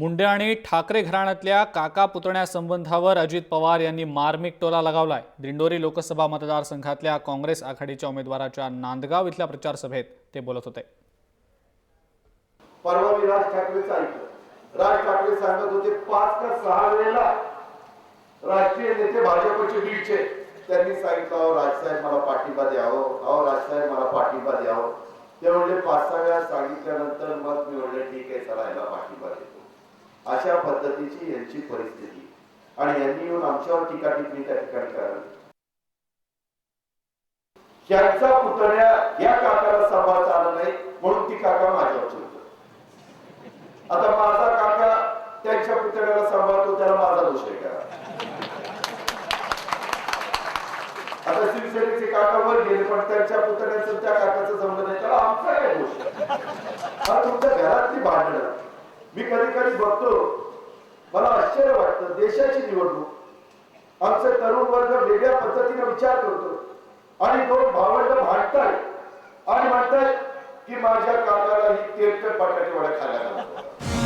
मुंडे आणि ठाकरे घराण्यातल्या काका पुतण्या-संबंधावर अजित पवार यांनी मार्मिक टोला लगावलाय। दिंडोरी लोकसभा मतदारसंघातल्या काँग्रेस आघाडीच्या उमेदवाराच्या नांदगाव इथल्या प्रचार सभेत ते बोलत होते। परवा राज ठाकरेंचं ऐकलं। राज ठाकरे सांगत होते 5 का 6 वेळेला राष्ट्रीय नेते भाजपचे बीडचे त्यांनी सांगितलं राजसाहेब मला पाठिंबा द्यावं, राजसाहेब मला पाठिंबा द्यावं। ते म्हणजे 5-6 वेळा सांगितल्यानंतर मग मी म्हणलं ठीक आहे चला याला पाठिंबा देतो। अशा पद्धतीची यांची परिस्थिती आणि यांनी येऊन आमच्यावर टीका टिप्पणी त्या ठिकाणी करावी। यांचा पुतण्या या काकाला सांभाळता आलं नाही म्हणून ती काका माझ्यावर चिडतो। आता माझा काका त्यांच्या पुतण्याला सांभाळतो त्याला माझा दोष आहे का? आता शिवसेनेचे काका वर गेले पण त्यांच्या पुतण्याचं त्या काकाचं जमलं नाही त्याला आमचा काय दोष? हा तुमच्या घरातली भांडणं मी कधी कधी बघतो मला आश्चर्य वाटतं। देशाची निवडणूक आमचे तरुण वर्ग वेगळ्या पद्धतीने विचार करतो आणि दोन भावंड भांडतायत आणि म्हणतायत की माझ्या काकाला ही तेलकट बटाटे वडे खायला घालतो।